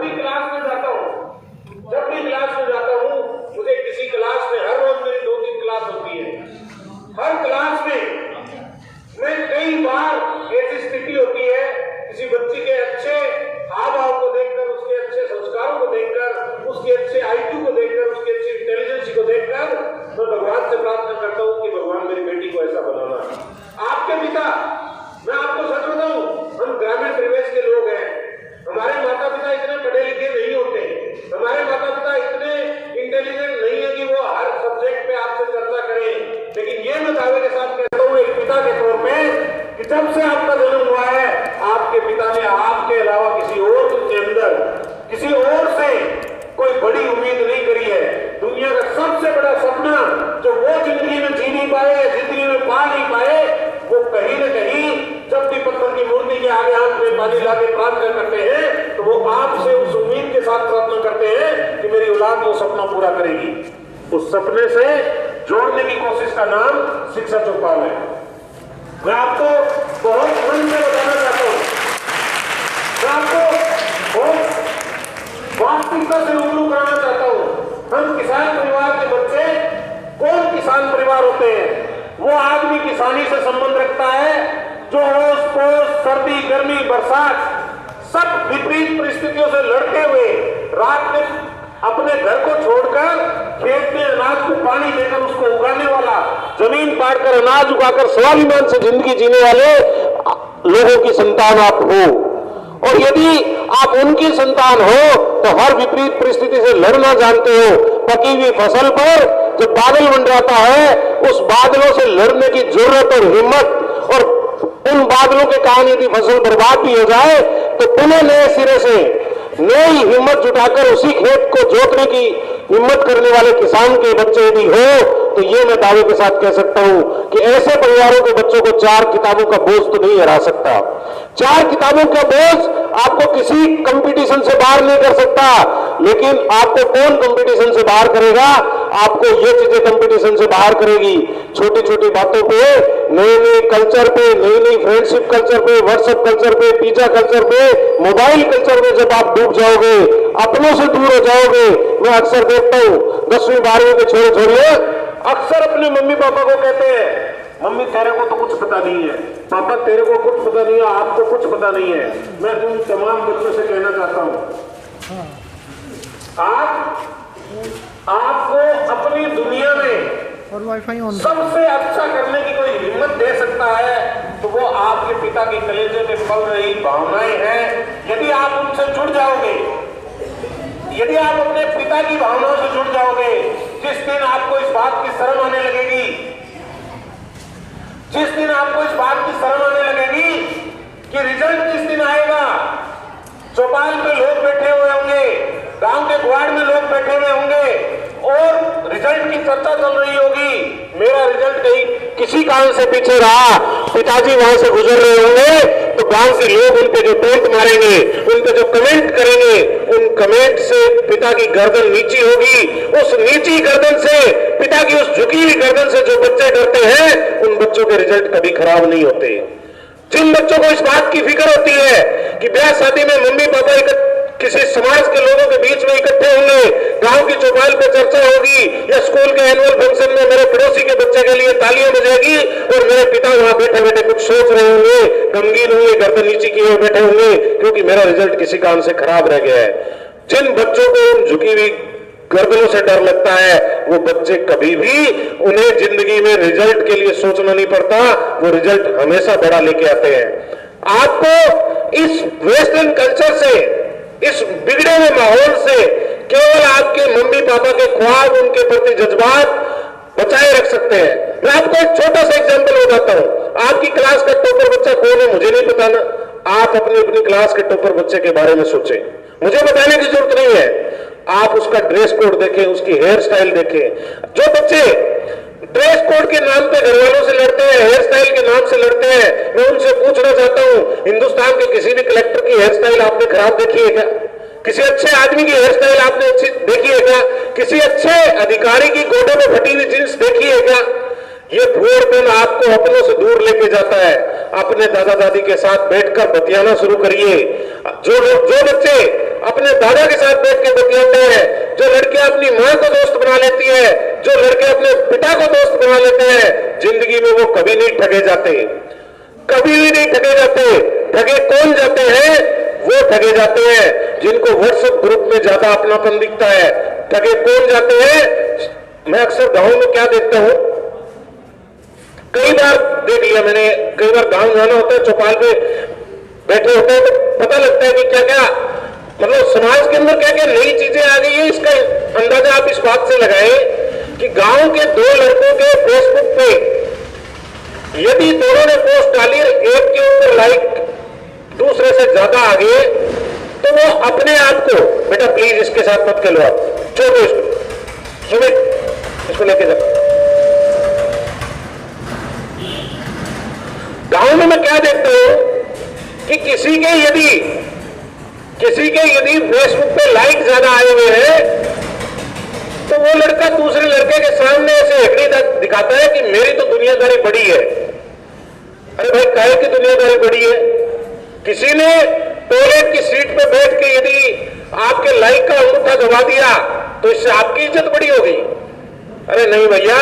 भी क्लास में जाता हूँ, जब भी क्लास में जाता हूँ, मुझे किसी क्लास में हर रोज मेरी 2-3 क्लास होती है। हर क्लास में मैं कई बार ऐसी स्थिति होती है, किसी बच्ची के अच्छे हाव भाव को देखकर, उसके अच्छे संस्कारों को देखकर, उसके अच्छे IQ को देखकर, उसकी अच्छी इंटेलिजेंस को देखकर मैं भगवान से प्रार्थना करता हूँ कि भगवान मेरी बेटी को ऐसा बनाना। आपके पिता, मैं आपको सच बताऊं, हम ग्रामीण परिवेश के लोग हैं। हमारे माता पिता इतने पढ़े लिखे नहीं होते, हमारे माता पिता इतने इंटेलिजेंट नहीं है कि वो हर सब्जेक्ट पे आपसे चर्चा करें। लेकिन ये मैं दावे के साथ कहता हूँ एक पिता के तौर पे कि जब से आपका जन्म हुआ है, आपके पिता ने आपके अलावा किसी और के अंदर किसी और से कोई बड़ी उम्मीद नहीं करी है। दुनिया का सबसे बड़ा सपना जो वो जिंदगी में जी नहीं पाए, जिंदगी में पा नहीं पाए, वो कहीं न कहीं जब भी पत्थर की मूर्ति के आगे आंख में पानी लाके प्रार्थना करते हैं, तो वो आपसे उस उम्मीद के साथ प्रार्थना करते हैं कि मेरी औलाद वो सपना पूरा करेगी। उस सपने से जोड़ने की कोशिश का नाम शिक्षा चौपाल है। मैं आपको बहुत मन से बताना चाहता हूं, मैं आपको बहुत वास्तविकता से रूबरू कराना चाहता हूं। हम किसान परिवार के बच्चे, कौन किसान परिवार होते हैं? वो आदमी किसानी से संबंध रखता है जो ओस पोस, सर्दी गर्मी बरसात सब विपरीत परिस्थितियों से लड़ते हुए रात में अपने घर को छोड़कर खेत में अनाज को पानी देकर उसको उगाने वाला, जमीन पाड़कर अनाज उगाकर स्वाभिमान से जिंदगी जीने वाले लोगों की संतान आप हो। और यदि आप उनकी संतान हो तो हर विपरीत परिस्थिति से लड़ना जानते हो। पकी हुई फसल पर जब बादल मंडराता है, उस बादलों से लड़ने की जरूरत और हिम्मत, और उन बादलों के कारण यदि फसल बर्बाद भी हो जाए तो पुनः नए सिरे से नई हिम्मत जुटाकर उसी खेत को जोतने की हिम्मत करने वाले किसान के बच्चे यदि हो, तो ये मैं दावे के साथ कह सकता हूं कि ऐसे परिवारों के बच्चों को 4 किताबों का बोझ तो नहीं हरा सकता। 4 किताबों का बोझ आपको किसी कंपटीशन से बाहर नहीं कर सकता, लेकिन आपको कौन कंपटीशन से बाहर करेगा? आपको ये चीजें कंपटीशन से बाहर करेगी। छोटी छोटी बातों पे, नए नए कल्चर पे, नई नई फ्रेंडशिप कल्चर पे, व्हाट्सएप कल्चर पे, पिज्जा कल्चर पे, मोबाइल कल्चर में जब आप डूब जाओगे, अपनों से दूर हो जाओगे। मैं अक्सर देखता हूं 10वीं 12वीं के छोटे छोटे अक्सर अपने मम्मी पापा को कहते हैं, मम्मी तेरे को तो कुछ पता नहीं है, पापा तेरे को कुछ पता नहीं है, आपको कुछ पता नहीं है। मैं उन तमाम बच्चों से कहना चाहता हूं, आपको अपनी दुनिया में और वाईफाई ऑन सबसे अच्छा करने की कोई हिम्मत दे सकता है तो वो आपके पिता की कलेजे में पल रही भावनाएं हैं। यदि आप उनसे जुड़ जाओगे, यदि आप अपने पिता की भावनाओं से जुड़ जाओगे, जिस दिन आपको इस बात की शर्म आने लगेगी, जिस दिन आपको इस बात की शर्म आने लगेगी कि रिजल्ट किस दिन आएगा, चौपाल पे लोग बैठे हुए होंगे, गांव के गुआड़ में लोग बैठे हुए होंगे और रिजल्ट की चर्चा चल रही होगी, मेरा रिजल्ट कहीं किसी कारण से पीछे रहा, पिताजी वहां से गुजर रहे होंगे, तो गांव के लोग उन पे जो टोंट मारेंगे, उन पे जो कमेंट करेंगे, उन कमेंट से पिता की गर्दन नीची होगी। उस नीची गर्दन से, पिता की उस झुकी हुई गर्दन से जो बच्चे डरते हैं, उन बच्चों के रिजल्ट कभी खराब नहीं होते। जिन बच्चों को इस बात की फिक्र होती है कि ब्याह शादी में मम्मी पापा किसी समाज के लोगों के बीच में इकट्ठे होंगे, गांव की चौपाल पर चर्चा होगी, या स्कूल के एनुअल फंक्शन में मेरे पड़ोसी के बच्चे के लिए तालियां बजेगी और मेरे पिता वहां बैठे बैठे कुछ सोच रहे होंगे, गमगीन होंगे, गर्दन नीची किए बैठे होंगे क्योंकि मेरा रिजल्ट किसी कारण से खराब रह गया है। जिन बच्चों को झुकी हुई गर्दनों से डर लगता है, वो बच्चे कभी भी, उन्हें जिंदगी में रिजल्ट के लिए सोचना नहीं पड़ता, वो रिजल्ट हमेशा बड़ा लेके आते हैं। आपको इस वेस्टर्न कल्चर से, इस बिगड़े हुए माहौल से केवल आपके मम्मी पापा के ख्वाब, उनके प्रति जज्बात बचाए रख सकते हैं। मैं आपको एक छोटा सा एग्जांपल बताता हूं। आपकी क्लास का टॉपर बच्चा कौन है मुझे नहीं बताना, आप अपनी अपनी क्लास के टॉपर बच्चे के बारे में सोचें, मुझे बताने की जरूरत नहीं है। आप उसका ड्रेस कोड देखें, उसकी हेयर स्टाइल देखें। जो बच्चे ड्रेस कोड के नाम पे घर वालों से लड़ते हैं, हेयर स्टाइल के नाम से लड़ते हैं, मैं उनसे पूछना चाहता हूं, हिंदुस्तान के किसी भी कलेक्टर की हेयर स्टाइल आपने खराब देखी है क्या? किसी अच्छे आदमी की हेयर स्टाइल आपने अच्छी देखी है क्या? किसी अच्छे अधिकारी की गोडे में फटी हुई जींस देखी है क्या? ये भूलपन आपको अपनों से दूर लेके जाता है। अपने दादा दादी के साथ बैठकर बतियाना शुरू करिए। जो बच्चे अपने दादा के साथ बैठ के बतियाते हैं, जो लड़कियां अपनी मां को दोस्त बना लेती है, जो लड़के अपने पिता को दोस्त बना लेते हैं, जिंदगी में वो कभी नहीं ठगे जाते, कभी भी नहीं ठगे जाते। ठगे कौन जाते हैं? वो ठगे जाते हैं जिनको व्हाट्सएप ग्रुप में ज्यादा अपनापन दिखता है। ठगे कौन जाते हैं? मैं अक्सर गांव में क्या देखता हूं, कई बार देख लिया मैंने, कई बार गांव जाना होता है, चौपाल पे बैठे होते हैं तो पता लगता है कि क्या क्या मतलब समाज के अंदर क्या क्या नई चीजें आ गई है। इसका अंदाजा आप इस बात से लगाएं कि गांव के दो लड़कों के फेसबुक पे यदि दोनों ने पोस्ट डाली, एक के ऊपर लाइक दूसरे से ज्यादा आ गए, तो वो अपने आप को, बेटा प्लीज इसके साथ मत खेलो, आप छोड़ो इसको, सुमित इसको लेके जाओ। गांव में मैं क्या देखता हूं कि किसी के यदि फेसबुक पे लाइक ज्यादा आए हुए हैं, तो वो लड़का दूसरे लड़के के सामने ऐसे हेकड़ी दिखाता है कि मेरी तो दुनियादारी बड़ी है। अरे भाई, काहे की दुनियादारी बड़ी है? किसी ने टॉयलेट की सीट पे बैठ के यदि आपके लाइक का अंगूठा दबा दिया तो इससे आपकी इज्जत बड़ी हो गई? अरे नहीं भैया,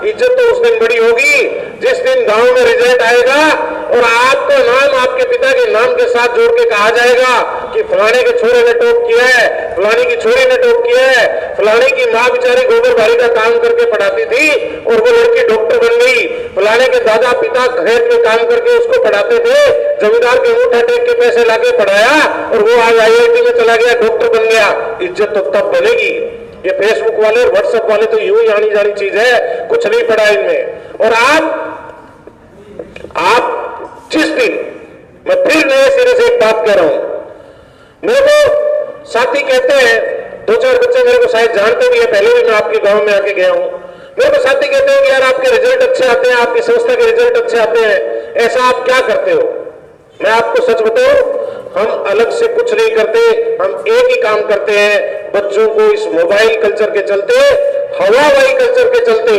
इज्जत तो उस दिन बड़ी होगी जिस दिन गांव में रिजल्ट आएगा और आपका नाम आपके पिता के नाम के साथ जोड़ के कहा जाएगा कि फलाने के छोरे ने टॉप किया है, फलानी की छोरी ने टॉप किया है, फलाने की माँ बेचारी गोबर बारी का काम करके पढ़ाती थी और वो लड़की डॉक्टर बन गई, फलाने के दादा पिता खेत में काम करके उसको पढ़ाते थे, जमींदार के अंगूठा टेक के पैसे लाके पढ़ाया और वो आज IIT में चला गया, डॉक्टर बन गया। इज्जत तो तब बनेगी। ये फेसबुक वाले और व्हाट्सएप वाले तो यूं ही आनी जानी चीज है, कुछ नहीं पड़ा इनमें। और आप जिस दिन, मैं फिर नए सिरे से एक बात कह रहा हूं, मेरे को साथी कहते हैं, दो चार बच्चे मेरे को शायद जानते भी है, पहले भी मैं आपके गांव में आके गया हूं, मेरे को साथी कहते हैं कि यार आपके रिजल्ट अच्छे आते हैं, आपकी संस्था के रिजल्ट अच्छे आते हैं, ऐसा आप क्या करते हो? मैं आपको सच बताऊं, हम अलग से कुछ नहीं करते, हम एक ही काम करते हैं, बच्चों को इस मोबाइल कल्चर के चलते, हवाबाई कल्चर के चलते,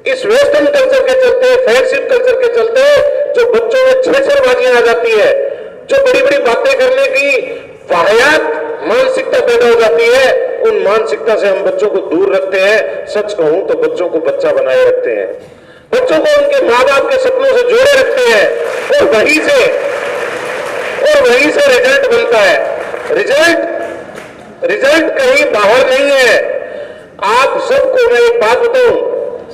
इस वेस्टर्न कल्चर के चलते, फ्रेंडशिप कल्चर के चलते, जो बच्चों में छेड़छाड़बाजियां आ जाती है, जो बड़ी बड़ी बातें करने की वाहियात मानसिकता पैदा हो जाती है, उन मानसिकता से हम बच्चों को दूर रखते हैं। सच कहूं तो बच्चों को बच्चा बनाए रखते हैं, बच्चों को उनके माँ बाप के सपनों से जोड़े रखते हैं और वहीं से रिजल्ट बनता है। रिजल्ट कहीं बाहर नहीं है। आप सबको मैं एक बात बताऊं,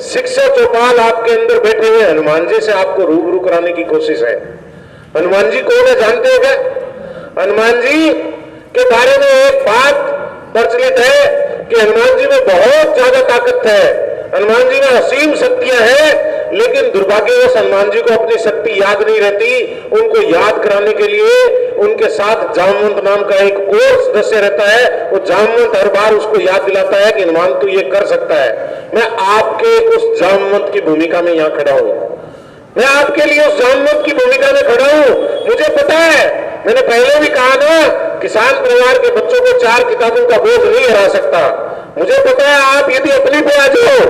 शिक्षा चौपाल आपके अंदर बैठे हुए हनुमान जी से आपको रूबरू कराने की कोशिश है। हनुमान जी कौन है जानते हो क्या? हनुमान जी के बारे में एक बात प्रचलित है कि हनुमान जी में बहुत ज्यादा ताकत है, हनुमान जी में असीम शक्तियां हैं, लेकिन दुर्भाग्यवश हनुमान जी को अपनी शक्ति याद नहीं रहती। उनको याद कराने के लिए उनके साथ जामवंत नाम का एक और सदस्य रहता है, वो जामवंत हर बार उसको याद दिलाता है कि हनुमान तू ये कर सकता है। मैं आपके उस जामवंत की भूमिका में यहाँ खड़ा हूं, मैं आपके लिए उस जामवंत की भूमिका में खड़ा हूं। मुझे पता है, मैंने पहले भी कहा ना, किसान परिवार के बच्चों को 4 किताबों का बोझ नहीं हरा सकता। मुझे पता है, आप यदि अपने पे आ जाओ,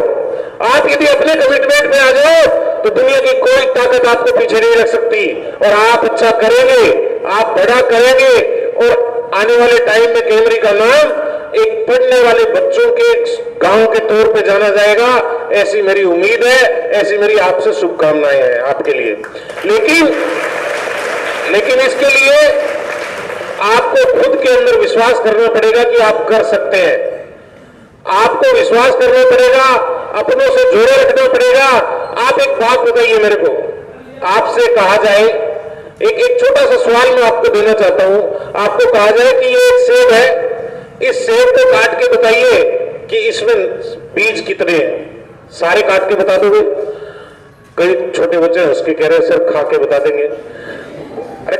आप यदि अपने कमिटमेंट पे आ जाओ, तो दुनिया की कोई ताकत आपको पीछे नहीं रख सकती और आप अच्छा करेंगे, आप बड़ा करेंगे और आने वाले टाइम में केमरी का नाम एक पढ़ने वाले बच्चों के गांव के तौर पे जाना जाएगा। ऐसी मेरी उम्मीद है, ऐसी मेरी आपसे शुभकामनाएं हैं आपके लिए। लेकिन इसके लिए आपको खुद के अंदर विश्वास करना पड़ेगा कि आप कर सकते हैं। आपको विश्वास करना पड़ेगा, अपनों से जोड़े रखना पड़ेगा। आप एक बात बताइए मेरे को, आपसे कहा जाए, एक छोटा सा सवाल मैं आपको देना चाहता हूं। आपको कहा जाए कि ये एक सेब है, इस सेब को काट के बताइए कि इसमें बीज कितने हैं, सारे काट के बता दोगे? कई छोटे बच्चे हंस के कह रहे हैं सर खा के बता देंगे। अरे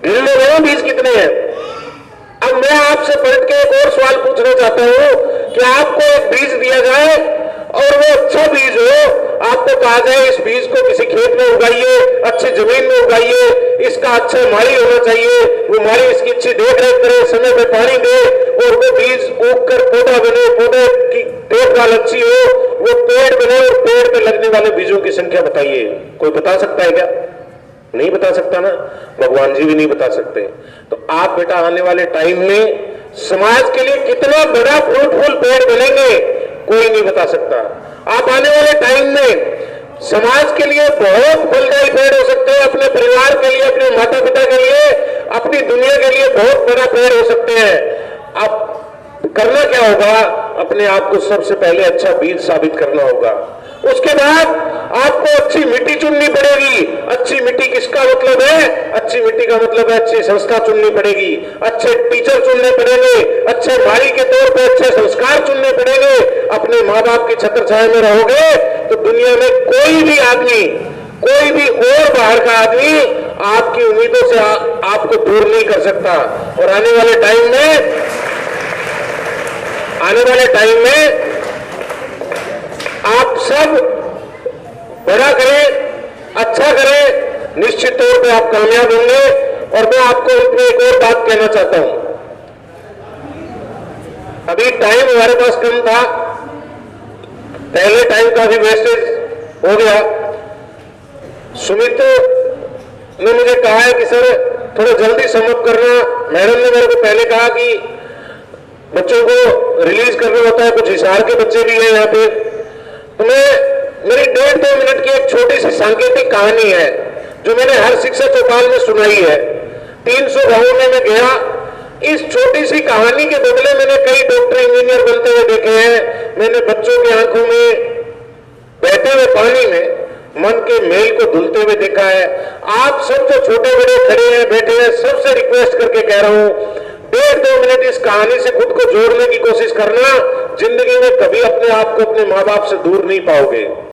गिन लो ना बीज कितने हैं। अब मैं आपसे पलट के एक और सवाल पूछना चाहता हूं कि आपको एक बीज दिया जाए और वो अच्छा बीज हो, आपको कहा जाए इस बीज को किसी खेत में उगाइए, अच्छी जमीन में उगाइए, इसका अच्छा माली होना चाहिए, वो माली इसकी अच्छी देख रेख करे, समय पे पानी दे और वो बीज उग कर पौधा बने, पौधे की देखभाल अच्छी हो, वो पेड़ बने और पेड़ पे लगने वाले बीजों की संख्या बताइए। कोई बता सकता है क्या? नहीं बता सकता ना, भगवान जी भी नहीं बता सकते। तो आप बेटा आने वाले टाइम में समाज के लिए कितना बड़ा फ्रूटफुल पेड़ बनेंगे कोई नहीं बता सकता। आप आने वाले टाइम में समाज के लिए बहुत फलदायी पेड़ हो सकते हैं, अपने परिवार के लिए, अपने माता पिता के लिए, अपनी दुनिया के लिए बहुत बड़ा पेड़ हो सकते हैं। अब करना क्या होगा, अपने आप को सबसे पहले अच्छा बीज साबित करना होगा। उसके बाद आपको अच्छी मिट्टी चुननी पड़ेगी। अच्छी मिट्टी किसका मतलब है, अच्छी मिट्टी का मतलब है अच्छी संस्था चुननी पड़ेगी, अच्छे टीचर चुनने पड़ेंगे, अच्छे माली के तौर पर अच्छे संस्कार चुनने पड़ेंगे। अपने माँ बाप की छत्र छाया में रहोगे तो दुनिया में कोई भी आदमी, कोई भी और बाहर का आदमी आपकी उम्मीदों से आपको दूर नहीं कर सकता। और आने वाले टाइम में आप सब बड़ा करें, अच्छा करें, निश्चित तौर पे आप कामयाब होंगे। और मैं आपको इसमें एक और बात कहना चाहता हूं। अभी टाइम हमारे पास कम था, पहले टाइम का भी वेस्टेज हो गया। सुमित ने मुझे कहा है कि सर थोड़ा जल्दी समअप करना। मैडम ने मेरे को पहले कहा कि बच्चों को रिलीज करना होता है, कुछ हिसार के बच्चे भी हैं यहाँ पे। तो मेरी 1.5-2 मिनट की एक छोटी सी सांकेतिक कहानी है जो मैंने हर शिक्षा चौपाल में सुनाई है। 300 गांवों में मैं गया। इस छोटी सी कहानी के बदले मैंने कई डॉक्टर इंजीनियर बनते हुए देखे हैं। मैंने बच्चों की आंखों में बहते हुए पानी में मन के मेल को धुलते हुए देखा है। आप सब जो छोटे बड़े खड़े हैं, बैठे हैं, सबसे रिक्वेस्ट करके कह रहा हूं, 1.5-2 मिनट इस कहानी से खुद को जोड़ने की कोशिश करना। जिंदगी में कभी अपने आप को अपने माँ बाप से दूर नहीं पाओगे।